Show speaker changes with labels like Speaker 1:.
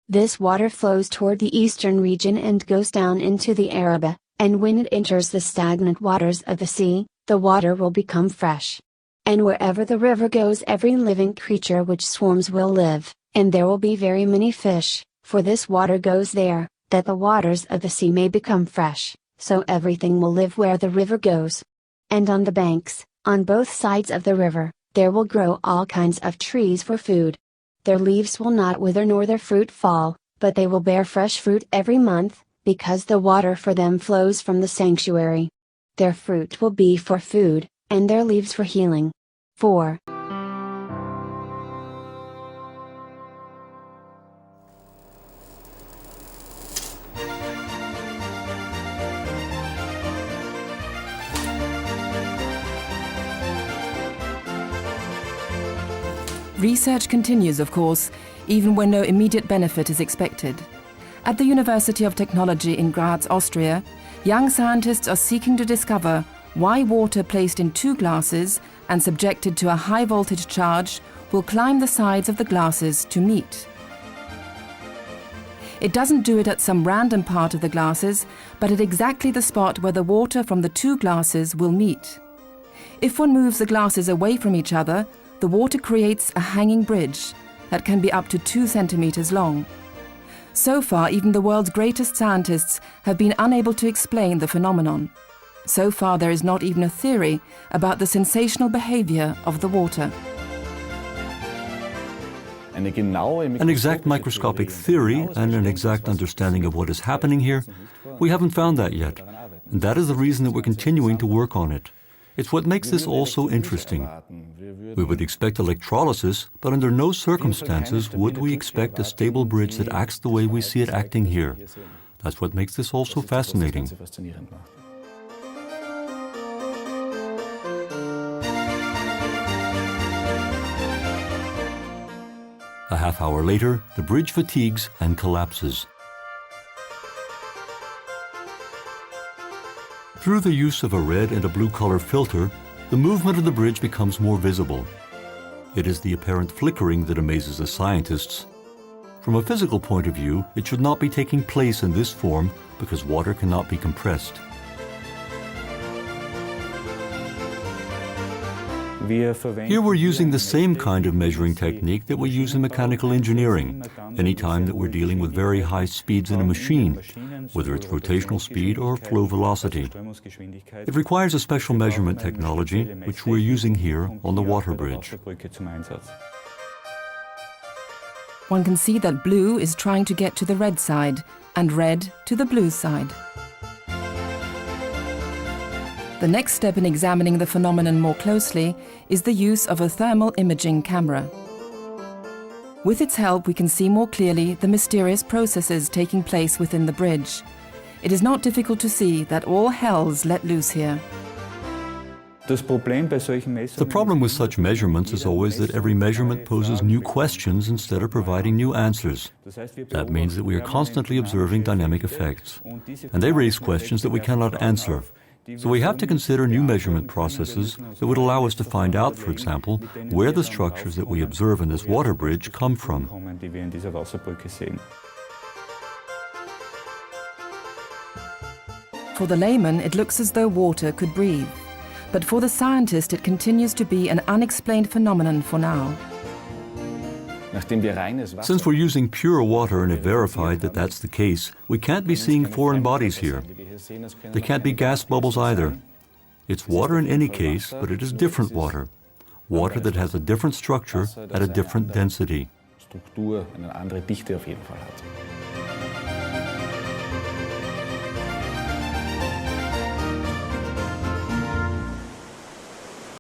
Speaker 1: This water flows toward the eastern region and goes down into the Araba, and when it enters the stagnant waters of the sea, the water will become fresh. And wherever the river goes, every living creature which swarms will live, and there will be very many fish, for this water goes there, that the waters of the sea may become fresh, so everything will live where the river goes. And on the banks, on both sides of the river, there will grow all kinds of trees for food. Their leaves will not wither nor their fruit fall, but they will bear fresh fruit every month, because the water for them flows from the sanctuary. Their fruit will be for food, and their leaves for healing. 4.
Speaker 2: Research continues, of course, even when no immediate benefit is expected. At the University of Technology in Graz, Austria, young scientists are seeking to discover why water placed in 2 glasses and subjected to a high voltage charge will climb the sides of the glasses to meet. It doesn't do it at some random part of the glasses, but at exactly the spot where the water from the 2 glasses will meet. If one moves the glasses away from each other, the water creates a hanging bridge that can be up to 2 centimeters long. So far, even the world's greatest scientists have been unable to explain the phenomenon. So far, there is not even a theory about the sensational behavior of the water.
Speaker 3: An exact microscopic theory and an exact understanding of what is happening here, we haven't found that yet. And that is the reason that we're continuing to work on it. It's what makes this all so interesting. We would expect electrolysis, but under no circumstances would we expect a stable bridge that acts the way we see it acting here. That's what makes this all so fascinating. A half hour later, the bridge fatigues and collapses. Through the use of a red and a blue color filter, the movement of the bridge becomes more visible. It is the apparent flickering that amazes the scientists. From a physical point of view, it should not be taking place in this form because water cannot be compressed. Here we're using the same kind of measuring technique that we use in mechanical engineering, anytime that we're dealing with very high speeds in a machine, whether it's rotational speed or flow velocity. It requires a special measurement technology, which we're using here on the water bridge.
Speaker 2: One can see that blue is trying to get to the red side, and red to the blue side. The next step in examining the phenomenon more closely is the use of a thermal imaging camera. With its help, we can see more clearly the mysterious processes taking place within the bridge. It is not difficult to see that all hell's let loose here.
Speaker 3: The problem with such measurements is always that every measurement poses new questions instead of providing new answers. That means that we are constantly observing dynamic effects, and they raise questions that we cannot answer. So we have to consider new measurement processes that would allow us to find out, for example, where the structures that we observe in this water bridge come from.
Speaker 2: For the layman, it looks as though water could breathe. But for the scientist, it continues to be an unexplained phenomenon for now.
Speaker 3: Since we're using pure water and have verified that that's the case, we can't be seeing foreign bodies here. There can't be gas bubbles either. It's water in any case, but it is different water. Water that has a different structure at a different density.